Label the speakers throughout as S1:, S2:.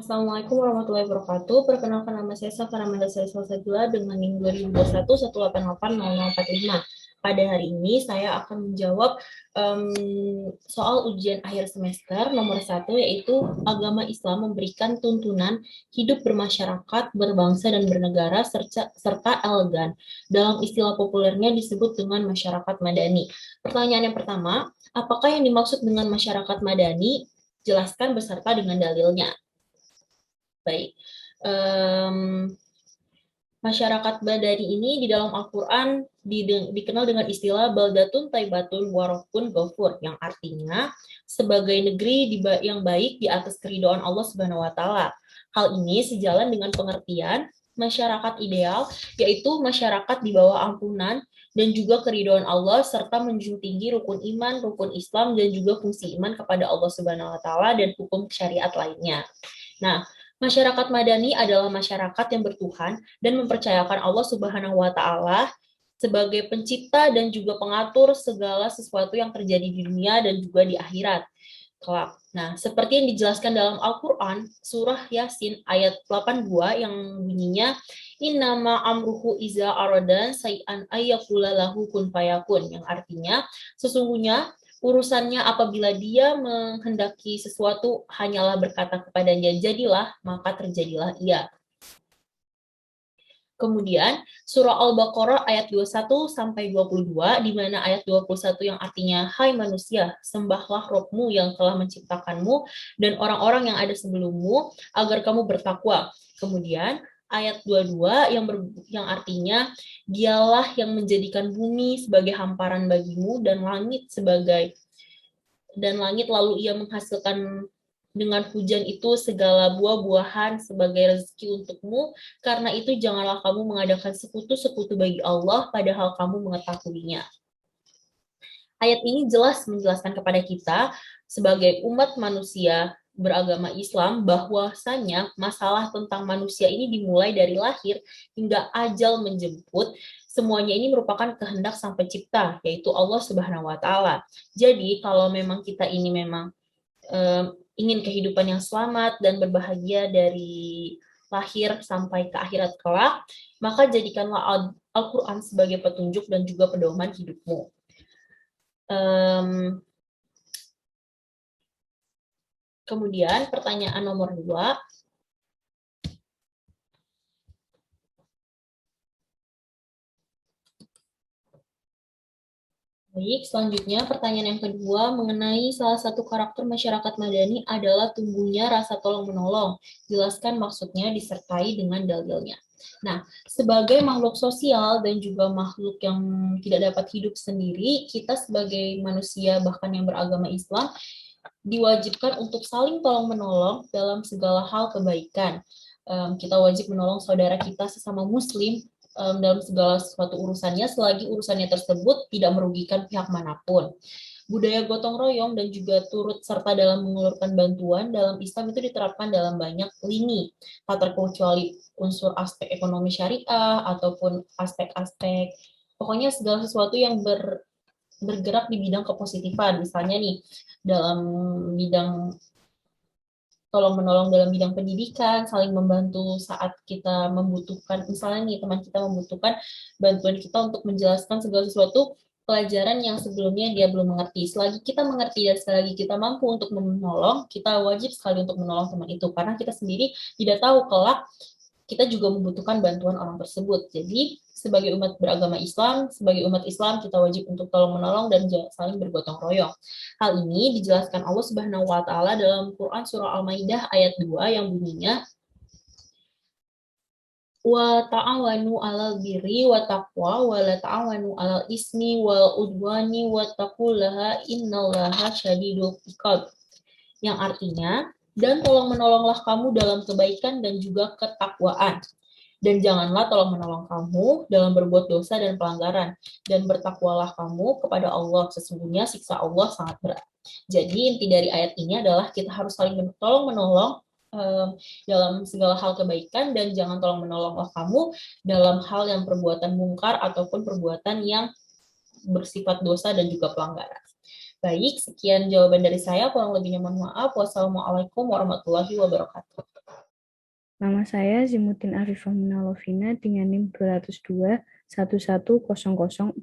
S1: Assalamualaikum warahmatullahi wabarakatuh. Perkenalkan nama saya Safara Mandasari Salsabila dengan NIM 2021 1880045. Pada hari ini saya akan menjawab soal ujian akhir semester nomor 1, yaitu agama Islam memberikan tuntunan hidup bermasyarakat, berbangsa, dan bernegara serta elegan. Dalam istilah populernya disebut dengan masyarakat madani. Pertanyaan yang pertama, apakah yang dimaksud dengan masyarakat madani? Jelaskan beserta dengan dalilnya. Baik, masyarakat Badari ini di dalam Al-Quran dikenal dengan istilah baldatun taibatun warokun gofur, yang artinya sebagai negeri yang baik di atas keridhaan Allah Subhanahu wa Ta'ala. Hal ini sejalan dengan pengertian masyarakat ideal, yaitu masyarakat di bawah ampunan dan juga keridhaan Allah, serta menjunjung tinggi rukun iman, rukun Islam, dan juga fungsi iman kepada Allah Subhanahu wa Ta'ala dan hukum syariat lainnya. Nah, masyarakat madani adalah masyarakat yang bertuhan dan mempercayakan Allah Subhanahu wa Ta'ala sebagai pencipta dan juga pengatur segala sesuatu yang terjadi di dunia dan juga di akhirat kelak. Nah, seperti yang dijelaskan dalam Al-Quran, surah Yasin ayat 82 yang bunyinya Innama amruhu iza aradan say'an ayyakula lahu kun fayakun, yang artinya sesungguhnya urusannya apabila dia menghendaki sesuatu hanyalah berkata kepadanya jadilah, maka terjadilah ia. Kemudian surah Al-Baqarah ayat 21 sampai 22, di mana ayat 21 yang artinya hai manusia, sembahlah Rabbmu yang telah menciptakanmu dan orang-orang yang ada sebelummu agar kamu bertakwa. Kemudian ayat 22 yang artinya dialah yang menjadikan bumi sebagai hamparan bagimu dan langit lalu ia menghasilkan dengan hujan itu segala buah-buahan sebagai rezeki untukmu, karena itu janganlah kamu mengadakan sekutu-sekutu bagi Allah, padahal kamu mengetahuinya. Ayat ini jelas menjelaskan kepada kita sebagai umat manusia beragama Islam bahwasanya masalah tentang manusia ini dimulai dari lahir hingga ajal menjemput. Semuanya ini merupakan kehendak Sang Pencipta, yaitu Allah Subhanahu wa Ta'ala. Jadi, kalau memang kita ini memang ingin kehidupan yang selamat dan berbahagia dari lahir sampai ke akhirat kelak, maka jadikanlah Al-Quran sebagai petunjuk dan juga pedoman hidupmu. Kemudian pertanyaan nomor 2, baik, selanjutnya pertanyaan yang kedua mengenai salah satu karakter masyarakat madani adalah tumbuhnya rasa tolong-menolong. Jelaskan maksudnya disertai dengan dalilnya. Nah, sebagai makhluk sosial dan juga makhluk yang tidak dapat hidup sendiri, kita sebagai manusia bahkan yang beragama Islam diwajibkan untuk saling tolong-menolong dalam segala hal kebaikan. Kita wajib menolong saudara kita sesama muslim dalam segala sesuatu urusannya selagi urusannya tersebut tidak merugikan pihak manapun. Budaya gotong royong dan juga turut serta dalam mengulurkan bantuan dalam Islam itu diterapkan dalam banyak lini, tak terkecuali unsur aspek ekonomi syariah ataupun aspek-aspek pokoknya segala sesuatu yang bergerak di bidang kepositifan. Misalnya nih, dalam bidang tolong menolong dalam bidang pendidikan, saling membantu saat kita membutuhkan, misalnya nih teman kita membutuhkan bantuan kita untuk menjelaskan segala sesuatu pelajaran yang sebelumnya dia belum mengerti. Selagi kita mengerti dan selagi kita mampu untuk menolong, kita wajib sekali untuk menolong teman itu, karena kita sendiri tidak tahu kelak kita juga membutuhkan bantuan orang tersebut. Jadi sebagai umat beragama Islam, sebagai umat Islam kita wajib untuk tolong menolong dan saling bergotong royong. Hal ini dijelaskan Allah Subhanahu wa Ta'ala dalam Quran surah Al-Maidah ayat 2 yang bunyinya wa ta'awanu 'alal birri wa taqwa wa la ta'awanu 'alal ismi wal udwani wattaqullaha innallaha syadidul iqab, yang artinya dan tolong menolonglah kamu dalam kebaikan dan juga ketakwaan. Dan janganlah tolong menolong kamu dalam berbuat dosa dan pelanggaran. Dan bertakwalah kamu kepada Allah. Sesungguhnya siksa Allah sangat berat. Jadi inti dari ayat ini adalah kita harus saling tolong menolong dalam segala hal kebaikan, dan jangan tolong menolonglah kamu dalam hal yang perbuatan mungkar ataupun perbuatan yang bersifat dosa dan juga pelanggaran. Baik, sekian jawaban dari saya. Kurang lebihnya mohon maaf. Wassalamualaikum warahmatullahi wabarakatuh.
S2: Nama saya Zimutin Arifah Munalovina dengan NIM 202 110044.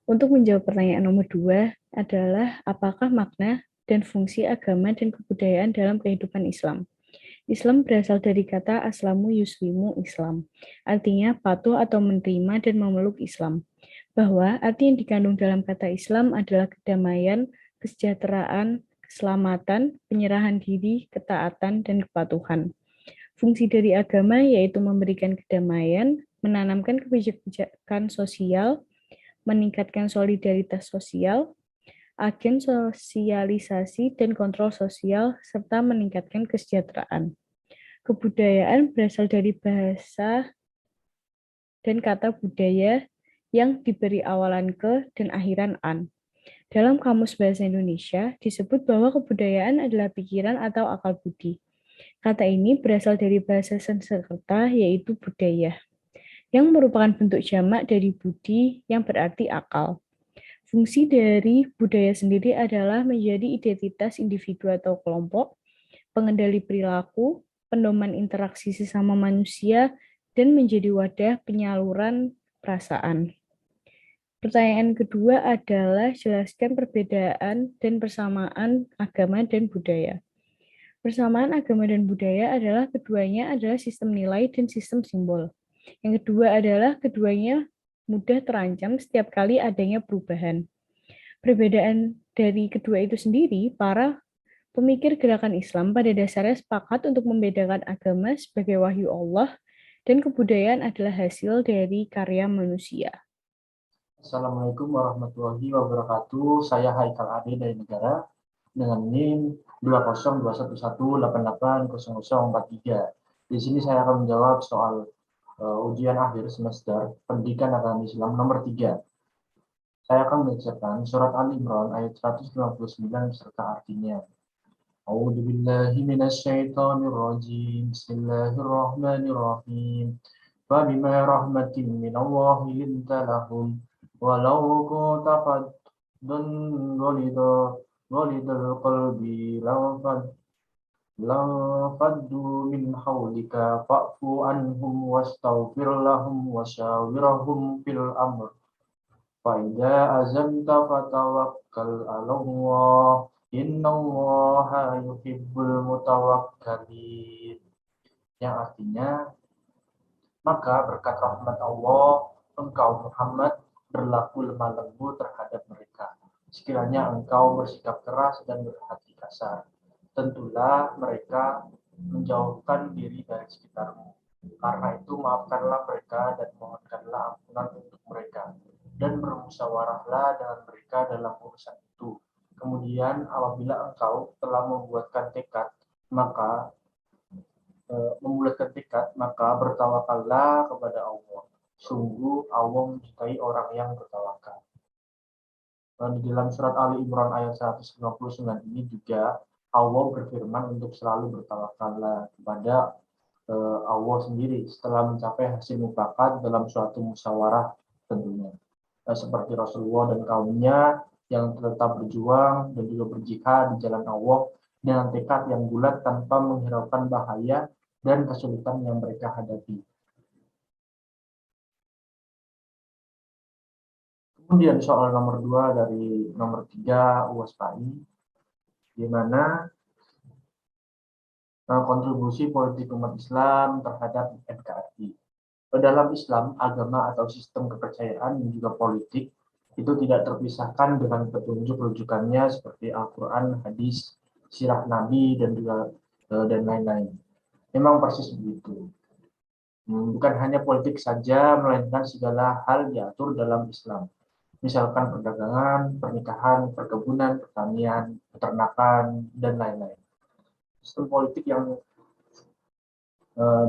S2: Untuk menjawab pertanyaan nomor 2 adalah apakah makna dan fungsi agama dan kebudayaan dalam kehidupan Islam. Islam berasal dari kata aslamu yuslimu Islam, artinya patuh atau menerima dan memeluk Islam. Bahwa arti yang dikandung dalam kata Islam adalah kedamaian, kesejahteraan, keselamatan, penyerahan diri, ketaatan, dan kepatuhan. Fungsi dari agama yaitu memberikan kedamaian, menanamkan kebijakan sosial, meningkatkan solidaritas sosial, agen sosialisasi dan kontrol sosial, serta meningkatkan kesejahteraan. Kebudayaan berasal dari bahasa dan kata budaya yang diberi awalan ke dan akhiran an. Dalam Kamus Bahasa Indonesia, disebut bahwa kebudayaan adalah pikiran atau akal budi. Kata ini berasal dari bahasa Sanskerta, yaitu budaya, yang merupakan bentuk jamak dari budi yang berarti akal. Fungsi dari budaya sendiri adalah menjadi identitas individu atau kelompok, pengendali perilaku, pedoman interaksi sesama manusia, dan menjadi wadah penyaluran perasaan. Pertanyaan kedua adalah jelaskan perbedaan dan persamaan agama dan budaya. Persamaan agama dan budaya adalah keduanya adalah sistem nilai dan sistem simbol. Yang kedua adalah keduanya mudah terancam setiap kali adanya perubahan. Perbedaan dari kedua itu sendiri, para pemikir gerakan Islam pada dasarnya sepakat untuk membedakan agama sebagai wahyu Allah dan kebudayaan adalah hasil dari karya manusia.
S3: Assalamualaikum warahmatullahi wabarakatuh. Saya Haikal Ade dari Negara dengan NIM 20211880043. Di sini saya akan menjawab soal ujian akhir semester Pendidikan Agama Islam nomor 3. Saya akan membacakan surat Ali Imran ayat 159 serta artinya. A'udzu billahi minasyaitonir rajim. Bismillahirrahmanirrahim. Fa bima rahmatin minallahi linta lahum walau kunta faddan ghalidal qalbi lanfaddu min hawlika fa'fu anhum wastaghfir lahum wasyawirhum fil amr. Fa'idza azamta fatawakkal 'alallah innallaha yuhibbul mutawakkalin. Yang artinya, maka berkat rahmat Allah engkau Muhammad berlaku lemah lembut terhadap mereka. Sekiranya engkau bersikap keras dan berhati kasar, tentulah mereka menjauhkan diri dari sekitarmu. Karena itu maafkanlah mereka dan mohonkanlah ampunan untuk mereka. Dan bermusyawarahlah dengan mereka dalam urusan itu. Kemudian apabila engkau telah membulatkan tekad, maka bertawakallah kepada Allah. Sungguh Allah mencintai orang yang bertawakal. Di dalam surat Ali Imran ayat 159 ini juga Allah berfirman untuk selalu bertawakallah kepada Allah sendiri setelah mencapai hasil mufakat dalam suatu musyawarah tentunya. Seperti Rasulullah dan kaumnya yang tetap berjuang dan juga berjihad di jalan Allah dengan tekad yang bulat tanpa menghiraukan bahaya dan kesulitan yang mereka hadapi. Kemudian soal nomor 2 dari nomor 3 UAS PAI, di mana kontribusi politik umat Islam terhadap NKRI. Dalam Islam, agama atau sistem kepercayaan dan juga politik itu tidak terpisahkan dengan petunjuk rujukannya seperti Al-Quran, hadis, sirah Nabi, dan juga dan lain-lain. Memang persis begitu. Bukan hanya politik saja, melainkan segala hal diatur dalam Islam. Misalkan perdagangan, pernikahan, perkebunan, pertanian, peternakan, dan lain-lain. Sistem politik yang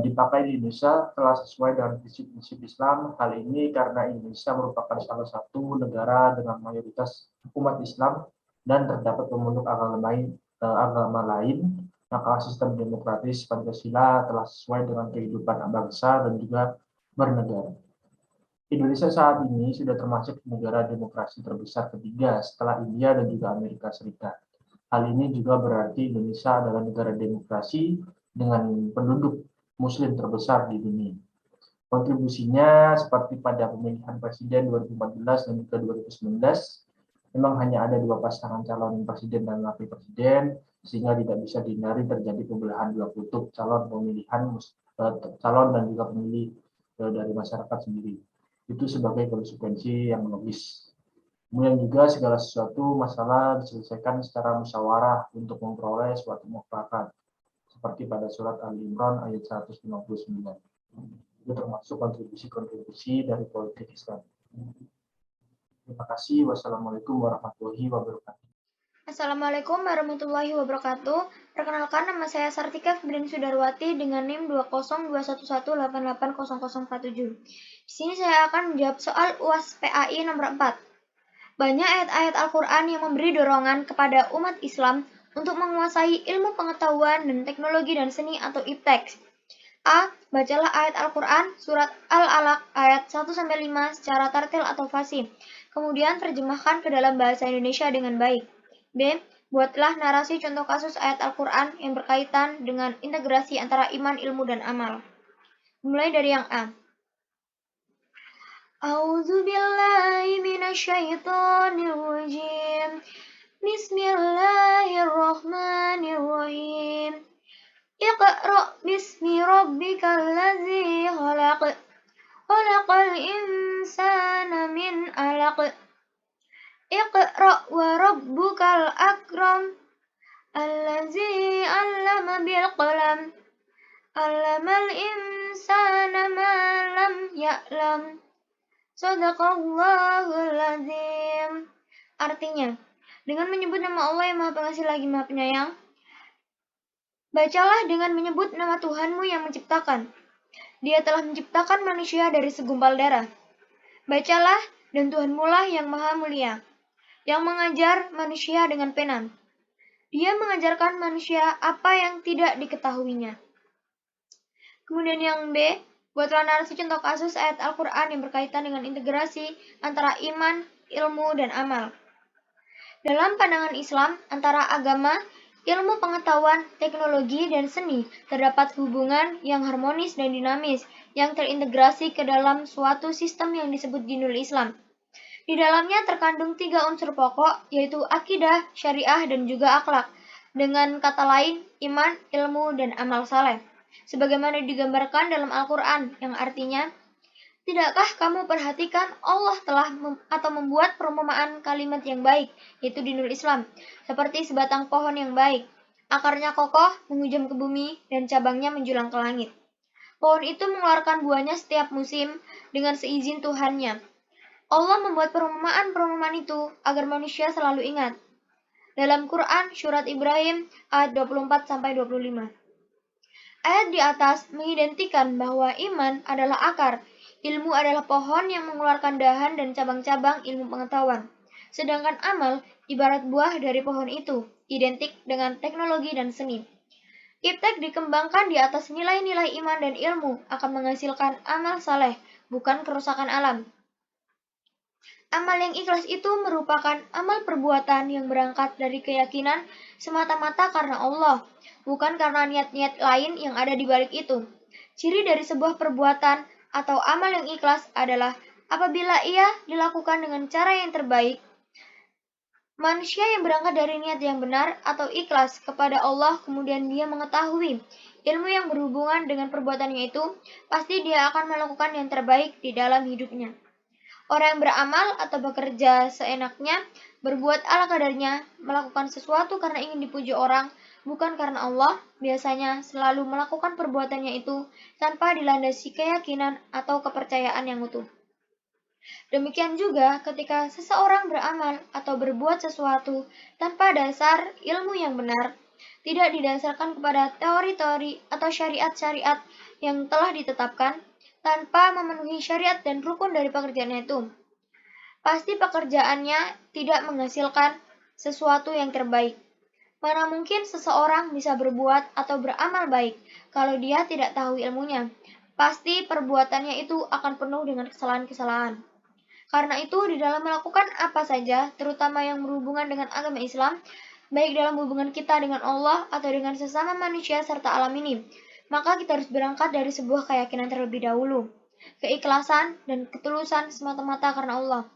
S3: dipakai di Indonesia telah sesuai dengan prinsip-prinsip Islam. Hal ini karena Indonesia merupakan salah satu negara dengan mayoritas umat Islam dan terdapat pemeluk agama lain, maka sistem demokratis Pancasila telah sesuai dengan kehidupan bangsa dan juga bernegara. Indonesia saat ini sudah termasuk negara demokrasi terbesar ketiga setelah India dan juga Amerika Serikat. Hal ini juga berarti Indonesia adalah negara demokrasi dengan penduduk Muslim terbesar di dunia. Kontribusinya seperti pada pemilihan presiden 2014 dan juga 2019, memang hanya ada 2 pasangan calon presiden dan wakil presiden, sehingga tidak bisa dihindari terjadi pembelahan dua kutub calon dan juga pemilih dari masyarakat sendiri. Itu sebagai konsekuensi yang logis. Kemudian juga segala sesuatu masalah diselesaikan secara musyawarah untuk memperoleh suatu mufakat, seperti pada surat Ali Imran ayat 159. Itu termasuk kontribusi-kontribusi dari politik Islam. Terima kasih. Wassalamualaikum warahmatullahi wabarakatuh.
S4: Assalamualaikum warahmatullahi wabarakatuh. Perkenalkan, nama saya Sartika Febrin Sudarwati dengan NIM 20211880047. Di sini saya akan menjawab soal UAS PAI nomor 4. Banyak ayat-ayat Al-Quran yang memberi dorongan kepada umat Islam untuk menguasai ilmu pengetahuan dan teknologi dan seni atau iptek. A. Bacalah ayat Al-Quran surat Al-Alaq ayat 1-5 secara tartil atau fasih. Kemudian terjemahkan ke dalam bahasa Indonesia dengan baik. B. Buatlah narasi contoh kasus ayat Al-Quran yang berkaitan dengan integrasi antara iman, ilmu, dan amal. Mulai dari yang A. A'udzu billahi minasyaitonir rajim. Bismillahirrahmanirrahim. Iqra' bismi rabbikal ladzi khalaq. Khalaqal insana min 'alaq. Iqra' wa rabbukal akram. Allazi 'allama bil qalam. 'Allamal insana ma lam ya'lam. Shadaqallahul azim. Artinya, dengan menyebut nama Allah yang Maha Pengasih lagi Maha Penyayang, bacalah dengan menyebut nama Tuhanmu yang menciptakan. Dia telah menciptakan manusia dari segumpal darah. Bacalah, dan Tuhanmu lah yang Maha Mulia, yang mengajar manusia dengan pena. Dia mengajarkan manusia apa yang tidak diketahuinya. Kemudian yang B, buatlah narasi contoh kasus ayat Al-Quran yang berkaitan dengan integrasi antara iman, ilmu, dan amal. Dalam pandangan Islam, antara agama, ilmu pengetahuan, teknologi, dan seni terdapat hubungan yang harmonis dan dinamis yang terintegrasi ke dalam suatu sistem yang disebut dinul Islam. Di dalamnya terkandung 3 unsur pokok, yaitu akidah, syariah, dan juga akhlak. Dengan kata lain, iman, ilmu, dan amal saleh. Sebagaimana digambarkan dalam Al-Quran, yang artinya, tidakkah kamu perhatikan Allah telah membuat perumpamaan kalimat yang baik, yaitu dinul Islam, seperti sebatang pohon yang baik. Akarnya kokoh, menghujam ke bumi, dan cabangnya menjulang ke langit. Pohon itu mengeluarkan buahnya setiap musim dengan seizin Tuhannya. Allah membuat perumpamaan-perumpamaan itu agar manusia selalu ingat. Dalam Quran, surat Ibrahim, ayat 24-25. Ayat di atas mengidentikan bahwa iman adalah akar, ilmu adalah pohon yang mengeluarkan dahan dan cabang-cabang ilmu pengetahuan. Sedangkan amal ibarat buah dari pohon itu, identik dengan teknologi dan seni. Iptek dikembangkan di atas nilai-nilai iman dan ilmu akan menghasilkan amal saleh, bukan kerusakan alam. Amal yang ikhlas itu merupakan amal perbuatan yang berangkat dari keyakinan semata-mata karena Allah, bukan karena niat-niat lain yang ada di balik itu. Ciri dari sebuah perbuatan atau amal yang ikhlas adalah apabila ia dilakukan dengan cara yang terbaik. Manusia yang berangkat dari niat yang benar atau ikhlas kepada Allah kemudian dia mengetahui ilmu yang berhubungan dengan perbuatannya itu, pasti dia akan melakukan yang terbaik di dalam hidupnya. Orang yang beramal atau bekerja seenaknya, berbuat ala kadarnya, melakukan sesuatu karena ingin dipuji orang, bukan karena Allah, biasanya selalu melakukan perbuatannya itu tanpa dilandasi keyakinan atau kepercayaan yang utuh. Demikian juga ketika seseorang beramal atau berbuat sesuatu tanpa dasar ilmu yang benar, tidak didasarkan kepada teori-teori atau syariat-syariat yang telah ditetapkan, tanpa memenuhi syariat dan rukun dari pekerjaannya itu, pasti pekerjaannya tidak menghasilkan sesuatu yang terbaik. Mana mungkin seseorang bisa berbuat atau beramal baik kalau dia tidak tahu ilmunya? Pasti perbuatannya itu akan penuh dengan kesalahan-kesalahan. Karena itu, di dalam melakukan apa saja, terutama yang berhubungan dengan agama Islam, baik dalam hubungan kita dengan Allah atau dengan sesama manusia serta alam ini, maka kita harus berangkat dari sebuah keyakinan terlebih dahulu, keikhlasan dan ketulusan semata-mata karena Allah.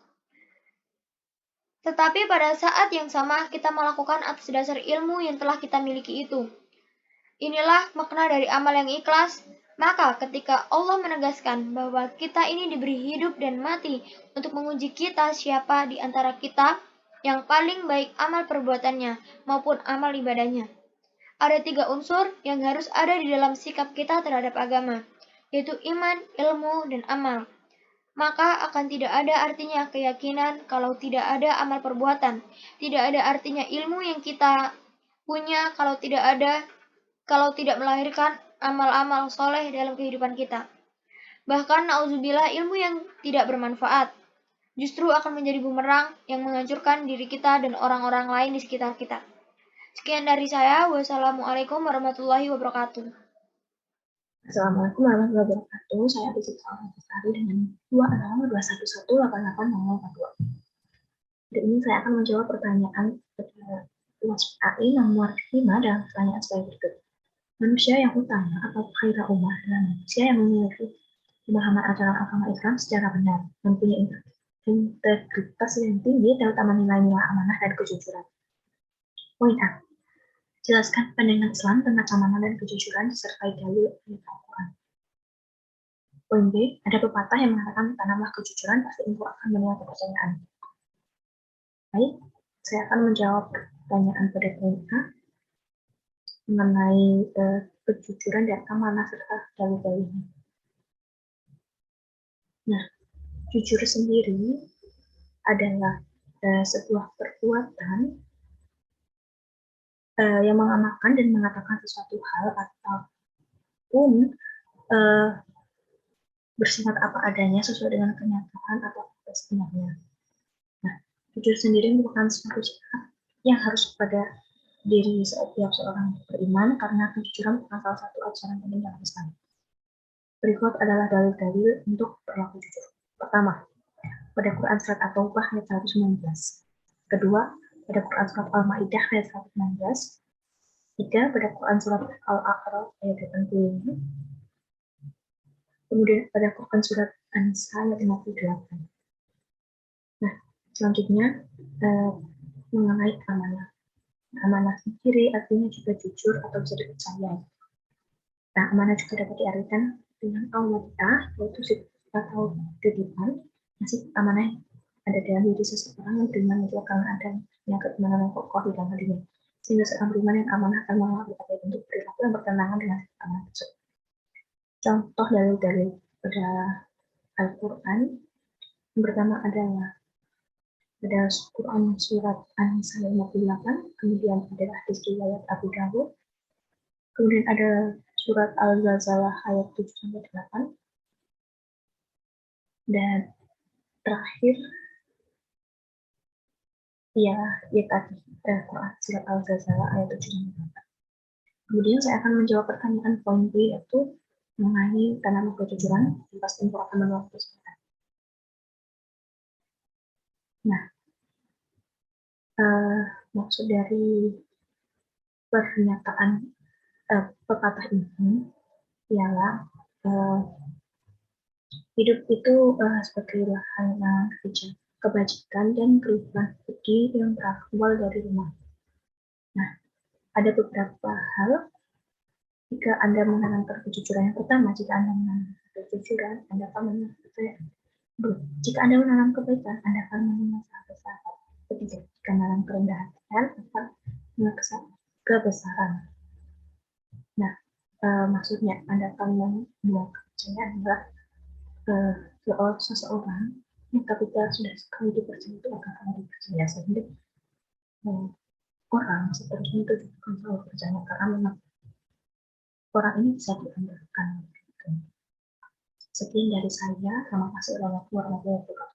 S4: Tetapi pada saat yang sama kita melakukan atas dasar ilmu yang telah kita miliki itu. Inilah makna dari amal yang ikhlas. Maka ketika Allah menegaskan bahwa kita ini diberi hidup dan mati untuk menguji kita siapa di antara kita yang paling baik amal perbuatannya maupun amal ibadahnya. Ada 3 unsur yang harus ada di dalam sikap kita terhadap agama, yaitu iman, ilmu, dan amal. Maka akan tidak ada artinya keyakinan kalau tidak ada amal perbuatan. Tidak ada artinya ilmu yang kita punya kalau tidak melahirkan amal-amal soleh dalam kehidupan kita. Bahkan nauzubillah ilmu yang tidak bermanfaat justru akan menjadi bumerang yang menghancurkan diri kita dan orang-orang lain di sekitar kita. Sekian dari saya. Wassalamualaikum warahmatullahi wabarakatuh.
S5: Assalamualaikum warahmatullahi wabarakatuh. Saya Rizika Al-Bestari dengan 2 nomor 211880042. Hari ini saya akan menjawab pertanyaan kelas AI nomor 5 dalam pertanyaan sebagai berikut. Manusia yang utama atau khairul ummah adalah manusia yang memiliki pemahaman ajaran agama Islam secara benar, mempunyai integritas yang tinggi, terutama nilai-nilai amanah dan kejujuran. Poin A. Jelaskan pandangan Islam tentang amanah dan kejujuran disertai dalil ayat Al-Quran. Poin B. Ada pepatah yang mengatakan tanamlah kejujuran pasti engkau akan menuai kepercayaan. Baik, saya akan menjawab pertanyaan pada poin A mengenai kejujuran dan amanah serta dalil-dalilnya. Nah, jujur sendiri adalah sebuah perbuatan yang mengamalkan dan mengatakan sesuatu hal ataupun bersifat apa adanya sesuai dengan kenyataan atau sebenarnya. Nah, jujur sendiri merupakan suatu sikap yang harus pada diri setiap seorang beriman karena kejujuran merupakan salah satu ajaran penting dalam Islam. Berikut adalah dalil-dalil untuk berlaku jujur. Pertama, pada Quran Surat At-Taubah ayat 119. Kedua, pada Quran Surat Al-Ma'idah ayat 119. Tiga, pada Quran Surat Al-A'raf ayat 85. Kemudian pada Quran Surat An-Nisa ayat 58. Nah, selanjutnya mengenai amanah. Amanah sendiri artinya juga jujur atau bisa dipercaya. Nah, amanah juga dapat diartikan dengan amanah, yaitu sifat atau titipan. Nasib amanah ada dalam diri seseorang yang beriman itu karena ada yang keimanan yang kokoh di dalam dirinya. Sehingga seorang beriman yang amanah akan mengalami berbagai bentuk perilaku yang bertentangan dengan amanah tersebut. Contoh dalil-dalil pada Al-Quran yang pertama adalah pada Quran Surat An-Nisa 58, kemudian ada hadis riwayat Abu Dawud, kemudian ada Surat Al-Ghazalah ayat 7-8, dan terakhir ya tadi Quran Surat Al-Ghazalah ayat 7-8. Kemudian saya akan menjawab pertanyaan poin B, yaitu mengenai tanam kejujuran yang pasti akan menolak kesempatan. Nah, maksud dari pernyataan pepatah ini ialah hidup itu sebagai lahan kebajikan dan kehidupan budi yang berawal dari rumah. Nah, ada beberapa hal jika Anda menanamkan kejujuran. Yang pertama, jika Anda menanamkan kejujuran, Anda akan menanam kebaikan. Jika Anda menanam kebaikan, Anda akan menanam kebesaran. Ketiga, jika menanam kerendahan, Anda akan menanam kebesaran. Nah, maksudnya Anda akan membuat kepercayaan adalah seseorang yang ketika sudah sekali dipercaya itu akan dipercaya, sehingga orang seterusnya itu juga akan selalu percaya karena memang orang ini bisa diandalkan. Sekian dari saya. Terima kasih warahmatullahi wabarakatuh.